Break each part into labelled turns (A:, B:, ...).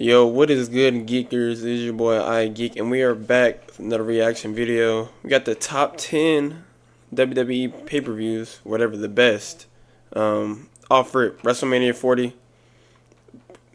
A: Yo, what is good, Geekers? This is your boy Geek, and we are back with another reaction video. We got the top 10 WWE pay-per-views, whatever the best. Off rip, WrestleMania 40,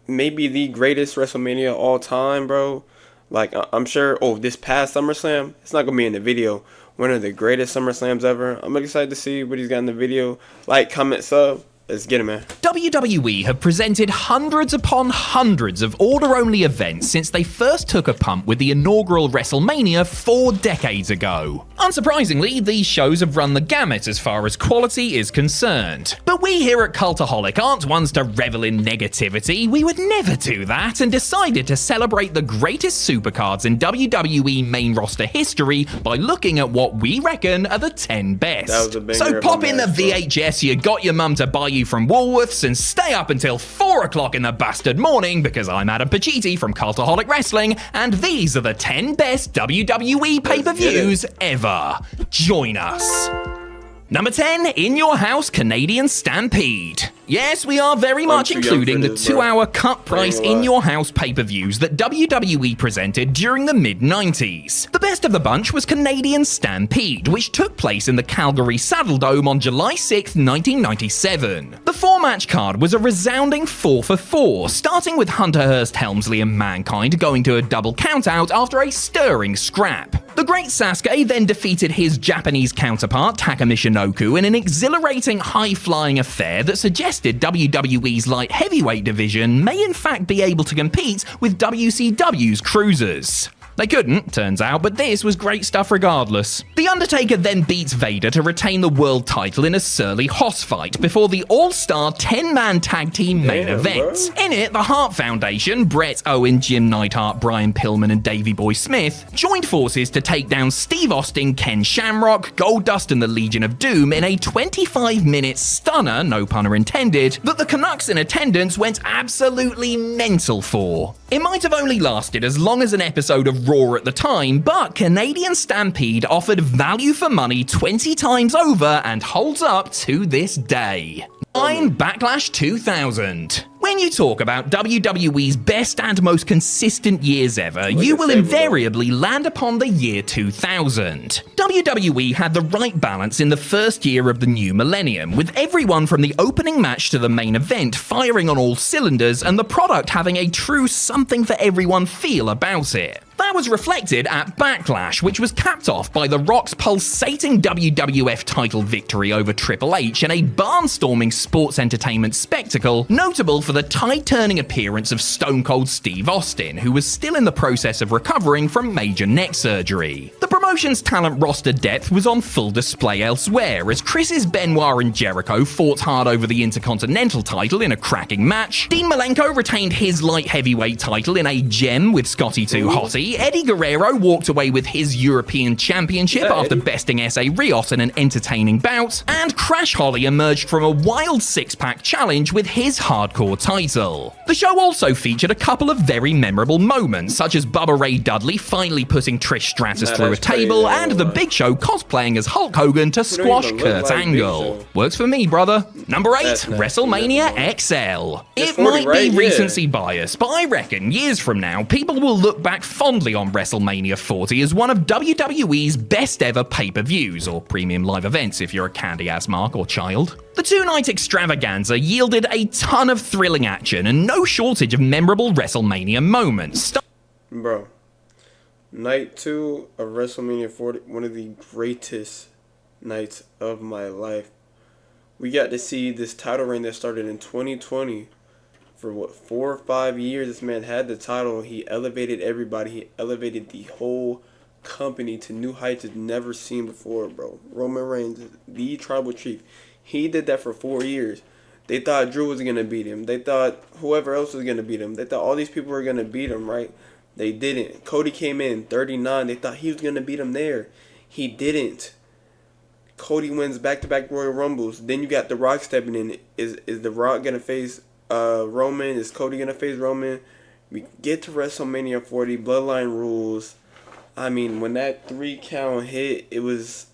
A: maybe the greatest WrestleMania all time, bro. Like, I'm sure, this past SummerSlam, it's not gonna be in the video. One of the greatest SummerSlams ever. I'm excited to see what he's got in the video. Like, comment, sub. Let's get it, man.
B: WWE have presented hundreds upon hundreds of order-only events since they first took a pump with the inaugural WrestleMania 4 decades ago. Unsurprisingly, these shows have run the gamut as far as quality is concerned. But we here at Cultaholic aren't ones to revel in negativity. We would never do that, and decided to celebrate the greatest supercards in WWE main roster history by looking at what we reckon are the 10 best.
A: That was a banger
B: So
A: of
B: pop
A: a
B: in the
A: match, bro.
B: VHS you got your mum to buy you from Woolworths and stay up until 4 o'clock in the bastard morning, because I'm Adam Pacitti from Cultaholic Wrestling, and these are the 10 best WWE pay-per-views ever. Join us. Number 10, In Your House Canadian Stampede. Yes, we are very much
A: too young
B: including
A: for
B: the
A: this, bro.
B: 2-hour cut price
A: Ain't gonna
B: In
A: lie.
B: Your House pay-per-views that WWE presented during the mid-90s. The best of the bunch was Canadian Stampede, which took place in the Calgary Saddle Dome on July 6, 1997. The 4-match card was a resounding 4 for 4, starting with Hunter Hearst Helmsley and Mankind going to a double countout after a stirring scrap. The Great Sasuke then defeated his Japanese counterpart Taka Michinoku in an exhilarating high-flying affair that suggested WWE's light heavyweight division may in fact be able to compete with WCW's cruisers. They couldn't, turns out, but this was great stuff regardless. The Undertaker then beats Vader to retain the world title in a surly hoss fight before the all-star 10-man tag team main
A: Damn,
B: event.
A: bro.
B: In it, the Hart Foundation, Brett, Owen, Jim Neidhart, Brian Pillman, and Davey Boy Smith joined forces to take down Steve Austin, Ken Shamrock, Goldust, and the Legion of Doom in a 25-minute stunner, no punner intended, that the Canucks in attendance went absolutely mental for. It might have only lasted as long as an episode of Raw at the time, but Canadian Stampede offered value for money 20 times over and holds up to this day. 9. Backlash 2000. When you talk about WWE's best and most consistent years ever, you will invariably land upon the year 2000. WWE had the right balance in the first year of the new millennium, with everyone from the opening match to the main event firing on all cylinders and the product having a true something for everyone feel about it. That was reflected at Backlash, which was capped off by The Rock's pulsating WWF title victory over Triple H in a barnstorming sports entertainment spectacle, notable for the tide-turning appearance of Stone Cold Steve Austin, who was still in the process of recovering from major neck surgery. The promotion's talent roster depth was on full display elsewhere, as Chris's Benoit and Jericho fought hard over the Intercontinental title in a cracking match, Dean Malenko retained his light heavyweight title in a gem with Scotty 2 Hotty, Eddie Guerrero walked away with his European Championship after besting S.A. Riot in an entertaining bout, and Crash Holly emerged from a wild six-pack challenge with his hardcore title. The show also featured a couple of very memorable moments, such as Bubba Ray Dudley finally putting Trish Stratus through a
A: that's crazy,
B: table,
A: I
B: and
A: ain't
B: the
A: gonna lie.
B: Big Show cosplaying as Hulk Hogan to squash
A: even look
B: Kurt
A: like Big
B: Angle.
A: Show.
B: Works for me, brother. Number 8,
A: That's nasty,
B: WrestleMania
A: that's
B: XL.
A: It's
B: It
A: 40,
B: might
A: right?
B: be
A: Yeah.
B: recency bias, but I reckon years from now, people will look back fondly on WrestleMania 40 as one of WWE's best ever pay-per-views, or premium live events if you're a candy-ass mark or child. The 2-night extravaganza yielded a ton of thrilling action and no shortage of memorable WrestleMania moments.
A: Bro, night 2 of WrestleMania 40, one of the greatest nights of my life. We got to see this title reign that started in 2020. For what, 4 or 5 years this man had the title. He elevated everybody. He elevated the whole company to new heights it's never seen before, bro. Roman Reigns, the tribal chief. He did that for 4 years. They thought Drew was going to beat him. They thought whoever else was going to beat him. They thought all these people were going to beat him, right? They didn't. Cody came in 39. They thought he was going to beat him there. He didn't. Cody wins back-to-back Royal Rumbles. Then you got The Rock stepping in. Is The Rock going to face Roman? Is Cody going to face Roman? We get to WrestleMania 40. Bloodline rules. I mean, when that 3 count hit, it was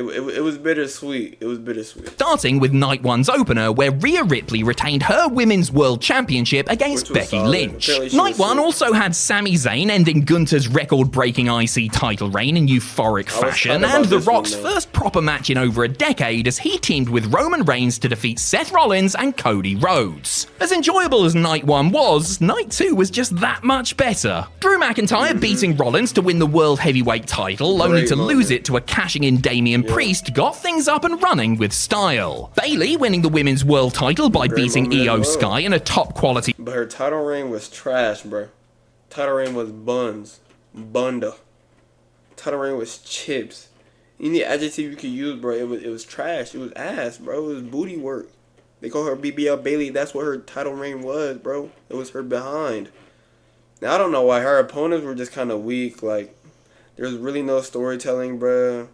A: It was bittersweet. It was bittersweet.
B: Starting with Night 1's opener, where Rhea Ripley retained her Women's World Championship against Becky
A: solid.
B: Lynch.
A: Apparently
B: Night 1 also had Sami Zayn ending Gunther's record-breaking IC title reign in euphoric fashion, and The Rock's first proper match in over a decade as he teamed with Roman Reigns to defeat Seth Rollins and Cody Rhodes. As enjoyable as Night 1 was, Night 2 was just that much better. Drew McIntyre beating Rollins to win the World Heavyweight title, only to lose it to a cashing-in Damian Priest, got things up and running with style. Bayley winning the Women's World title by beating Io Sky in a top-quality...
A: But her title reign was trash, bro. Title reign was bunda. Title reign was chips. Any adjective you could use, bro, it was trash. It was ass, bro. It was booty work. They call her BBL Bayley. That's what her title reign was, bro. It was her behind. Now, I don't know why her opponents were just kind of weak. Like, there's really no storytelling, bro.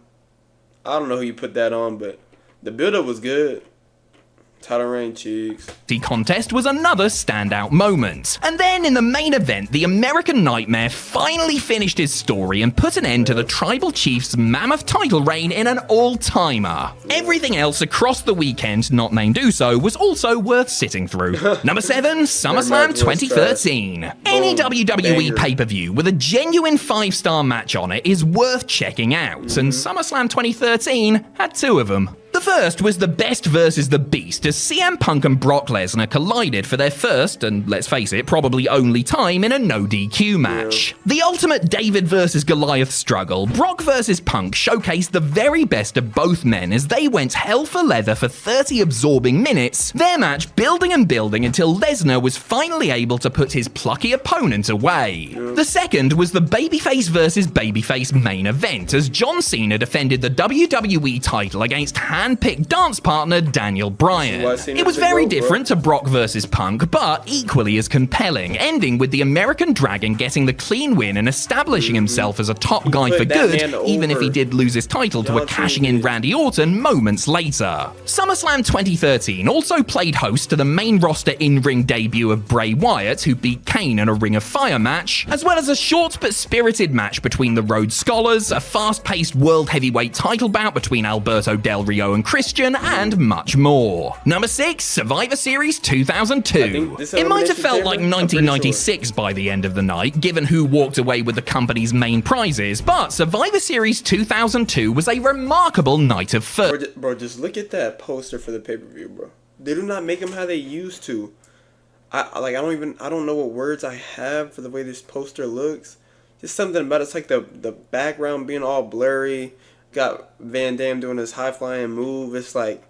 A: I don't know who you put that on, but the build-up was good. Title reign cheeks.
B: The contest was another standout moment. And then in the main event, the American Nightmare finally finished his story and put an end to the Tribal Chief's mammoth title reign in an all-timer. Everything else across the weekend, not named Uso, was also worth sitting through. Number 7, SummerSlam 2013. Any WWE pay-per-view with a genuine 5-star match on it is worth checking out, and SummerSlam 2013 had 2 of them. The first was the Best versus the Beast as CM Punk and Brock Lesnar collided for their first, and let's face it, probably only time in a no DQ match. The ultimate David versus Goliath struggle, Brock versus Punk showcased the very best of both men as they went hell for leather for 30 absorbing minutes, their match building and building until Lesnar was finally able to put his plucky opponent away. The second was the Babyface versus Babyface main event as John Cena defended the WWE title against hand-picked dance partner Daniel Bryan. It was very different to Brock vs. Punk, but equally as compelling, ending with the American Dragon getting the clean win and establishing himself as a top guy for good, even if he did lose his title to a cashing-in Randy Orton moments later. SummerSlam 2013 also played host to the main roster in-ring debut of Bray Wyatt, who beat Kane in a Ring of Fire match, as well as a short but spirited match between the Rhodes Scholars, a fast-paced World Heavyweight title bout between Alberto Del Rio and Christian, and much more. Number 6, Survivor Series 2002. It might have felt like 1996 by the end of the night, given who walked away with the company's main prizes, but Survivor Series 2002 was a remarkable night of fun.
A: Bro, just look at that poster for the pay-per-view, bro. They do not make them how they used to. I don't know what words I have for the way this poster looks. Just something about it's like the background being all blurry. Got Van Damme doing his high-flying move. It's like,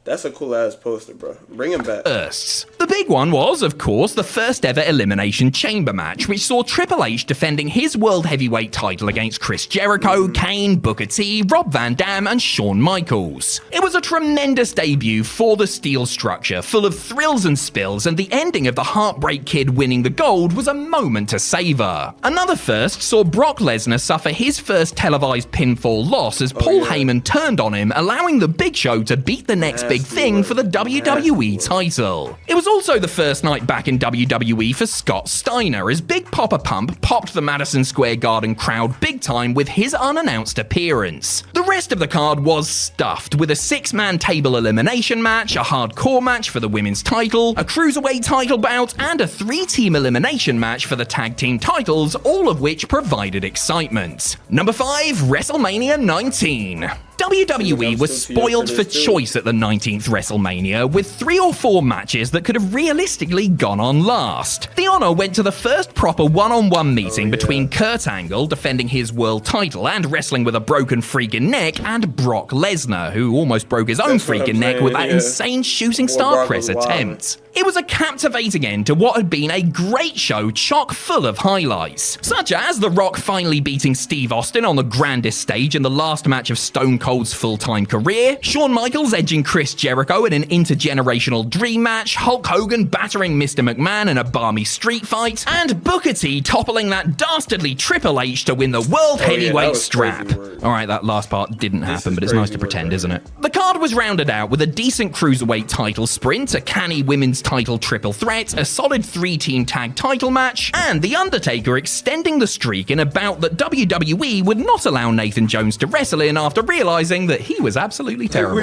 A: that's a cool-ass poster, bro. Bring him back.
B: Firsts. The big one was, of course, the first ever Elimination Chamber match, which saw Triple H defending his World Heavyweight title against Chris Jericho, Kane, Booker T, Rob Van Dam, and Shawn Michaels. It was a tremendous debut for the steel structure, full of thrills and spills, and the ending of the Heartbreak Kid winning the gold was a moment to savor. Another first saw Brock Lesnar suffer his first televised pinfall loss as Paul Heyman turned on him, allowing the Big Show to beat the next big thing for the WWE title. It was also the first night back in WWE for Scott Steiner as Big Papa Pump popped the Madison Square Garden crowd big time with his unannounced appearance. The rest of the card was stuffed with a 6-man table elimination match, a hardcore match for the women's title, a cruiserweight title bout, and a 3-team elimination match for the tag team titles, all of which provided excitement. Number 5, WrestleMania 19. WWE was spoiled for choice at the 19th WrestleMania with 3 or 4 matches that could have realistically gone on last. The honor went to the first proper one-on-one meeting between Kurt Angle, defending his world title and wrestling with a broken freaking neck, and Brock Lesnar, who almost broke his own freaking neck with that insane shooting star press attempt. It was a captivating end to what had been a great show chock full of highlights, such as The Rock finally beating Steve Austin on the grandest stage in the last match of Stone Cold's full-time career, Shawn Michaels edging Chris Jericho in an intergenerational dream match, Hulk Hogan battering Mr. McMahon in a balmy street fight, and Booker T toppling that dastardly Triple H to win the World Heavyweight strap. Alright, that last part didn't happen, but it's nice to pretend, isn't it? The card was rounded out with a decent Cruiserweight title sprint, a canny women's title triple threat, a solid 3-team tag title match, and The Undertaker extending the streak in a bout that WWE would not allow Nathan Jones to wrestle in after realizing that he was absolutely terrible.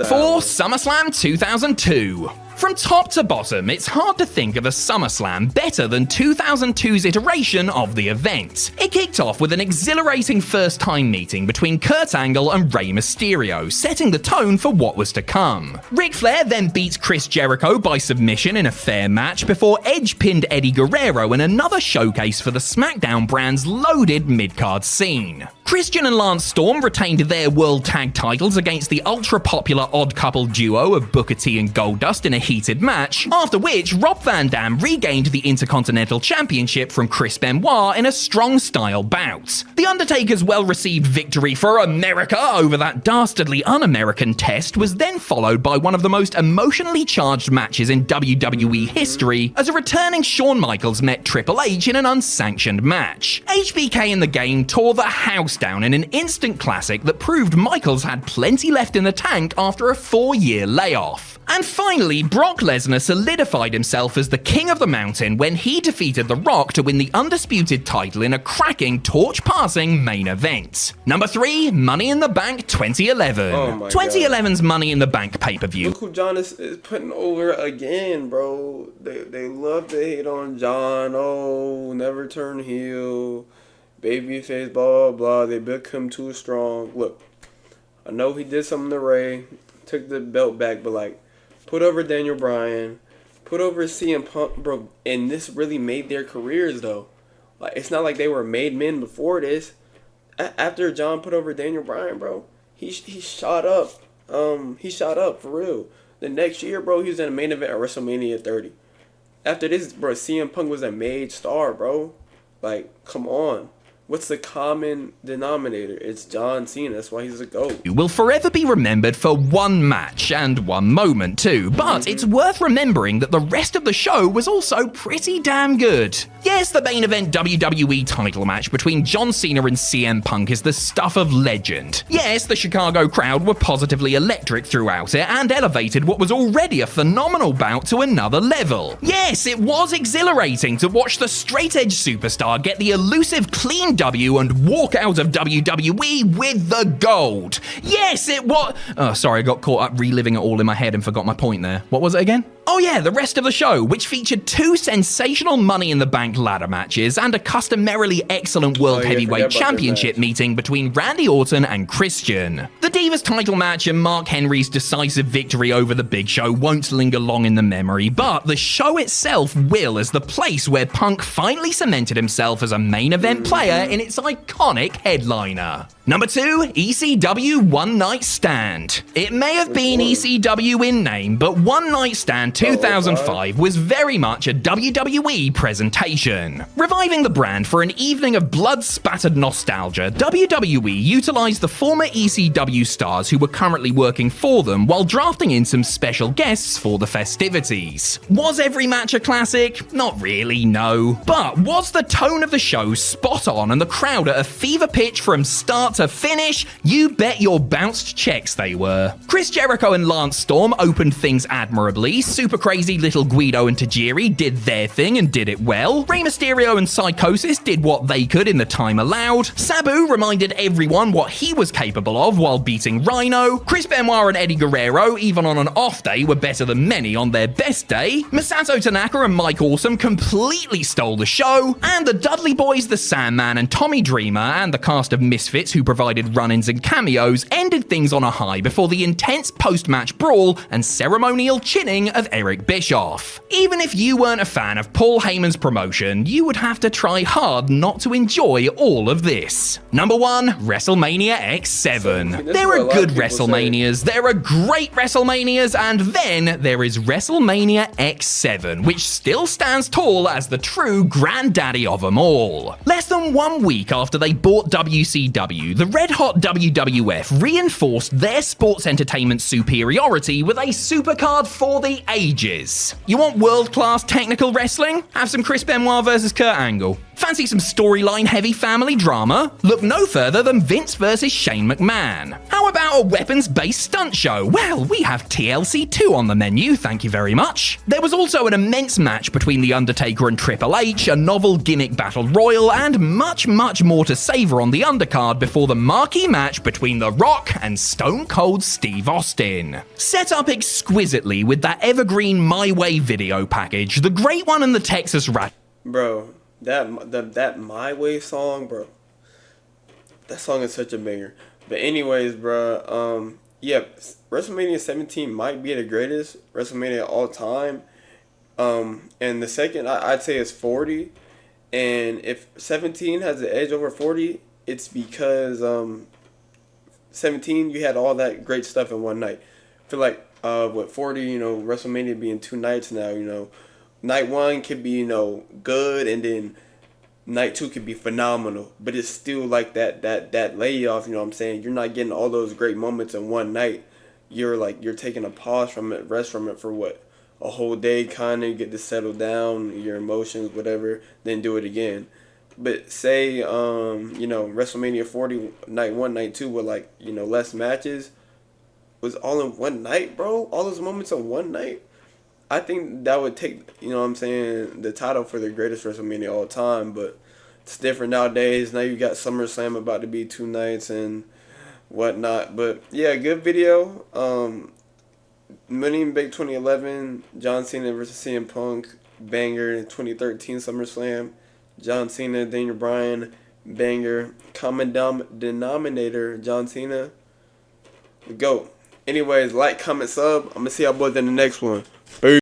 B: For SummerSlam 2002. From top to bottom, it's hard to think of a SummerSlam better than 2002's iteration of the event. It kicked off with an exhilarating first-time meeting between Kurt Angle and Rey Mysterio, setting the tone for what was to come. Ric Flair then beat Chris Jericho by submission in a fair match before Edge pinned Eddie Guerrero in another showcase for the SmackDown brand's loaded mid-card scene. Christian and Lance Storm retained their World Tag titles against the ultra-popular odd couple duo of Booker T and Goldust in a heated match, after which Rob Van Dam regained the Intercontinental Championship from Chris Benoit in a strong-style bout. The Undertaker's well-received victory for America over that dastardly un-American test was then followed by one of the most emotionally charged matches in WWE history, as a returning Shawn Michaels met Triple H in an unsanctioned match. HBK in the game tore the house down in an instant classic that proved Michaels had plenty left in the tank after a 4-year layoff. And finally, Brock Lesnar solidified himself as the King of the Mountain when he defeated The Rock to win the undisputed title in a cracking torch-passing main event. Number 3, Money in the Bank 2011. 2011's Money in the Bank pay-per-view.
A: Look who John is putting over again, bro. They love to hate on John. Oh, never turn heel. Babyface, blah, blah, blah. They book him too strong. Look, I know he did something to Ray, took the belt back, but like, put over Daniel Bryan, put over CM Punk, bro, and this really made their careers, though. Like, it's not like they were made men before this. After John put over Daniel Bryan, bro, he shot up. He shot up, for real. The next year, bro, he was in a main event at WrestleMania 30. After this, bro, CM Punk was a made star, bro. Like, come on. What's the common denominator? It's John Cena. That's why he's a GOAT.
B: You will forever be remembered for one match, and one moment too, but it's worth remembering that the rest of the show was also pretty damn good. Yes, the main event WWE title match between John Cena and CM Punk is the stuff of legend. Yes, the Chicago crowd were positively electric throughout it and elevated what was already a phenomenal bout to another level. Yes, it was exhilarating to watch the straight-edge superstar get the elusive clean W and walk out of WWE with the gold. Yes, it was... Oh, sorry, I got caught up reliving it all in my head and forgot my point there. What was it again? Oh yeah, the rest of the show, which featured 2 sensational Money in the Bank ladder matches and a customarily excellent World Heavyweight Championship meeting between Randy Orton and Christian. The Divas title match and Mark Henry's decisive victory over the Big Show won't linger long in the memory, but the show itself will, as the place where Punk finally cemented himself as a main event player in its iconic headliner. Number 2, ECW One Night Stand. It may have been ECW in name, but One Night Stand 2005 was very much a WWE presentation. Reviving the brand for an evening of blood-spattered nostalgia, WWE utilized the former ECW stars who were currently working for them while drafting in some special guests for the festivities. Was every match a classic? Not really, no. But was the tone of the show spot on and the crowd at a fever pitch from start to finish? You bet your bounced checks they were. Chris Jericho and Lance Storm opened things admirably. Super crazy little Guido and Tajiri did their thing and did it well. Rey Mysterio and Psychosis did what they could in the time allowed. Sabu reminded everyone what he was capable of while beating Rhino. Chris Benoit and Eddie Guerrero, even on an off day, were better than many on their best day. Masato Tanaka and Mike Awesome completely stole the show. And the Dudley Boys, the Sandman and Tommy Dreamer, and the cast of Misfits who provided run-ins and cameos ended things on a high before the intense post-match brawl and ceremonial chinning of Eric Bischoff. Even if you weren't a fan of Paul Heyman's promotion, you would have to try hard not to enjoy all of this. Number 1, WrestleMania X7. There are good WrestleManias, there are great WrestleManias, and then there is WrestleMania X7, which still stands tall as the true granddaddy of them all. Less than 1 week after they bought WCW, 2022, the red-hot WWF reinforced their sports entertainment superiority with a supercard for the ages. You want world-class technical wrestling? Have some Chris Benoit versus Kurt Angle. Fancy some storyline-heavy family drama? Look no further than Vince versus Shane McMahon. How about a weapons-based stunt show? Well, we have TLC 2 on the menu, thank you very much. There was also an immense match between The Undertaker and Triple H, a novel gimmick battle royal, and much more to savor on the undercard before the marquee match between The Rock and Stone Cold Steve Austin. Set up exquisitely with that evergreen My Way video package, the Great One and the Texas Rat.
A: Bro, that My Way song, bro. That song is such a banger. But anyways, bro, yeah, WrestleMania 17 might be the greatest WrestleMania of all time. And the second, I'd say, is 40. And if 17 has the edge over 40, it's because 17, you had all that great stuff in one night. I feel like with 40, WrestleMania being 2 nights now, night 1 could be, good, and then night 2 could be phenomenal. But it's still like that layoff, you know what I'm saying? You're not getting all those great moments in one night. You're taking a pause from it, rest from it for what? A whole day, kind of get to settle down, your emotions, whatever, then do it again. But say, WrestleMania 40, night 1, night 2, with less matches, was all in one night, bro. All those moments in one night. I think that would take, the title for the greatest WrestleMania of all time. But it's different nowadays. Now you got SummerSlam about to be 2 nights and whatnot. But yeah, good video. Money in Bank 2011, John Cena versus CM Punk, banger. 2013 SummerSlam, John Cena, Daniel Bryan, banger. Common denominator, John Cena. Go. Anyways, like, comment, sub. I'm going to see y'all boys in the next one. Peace.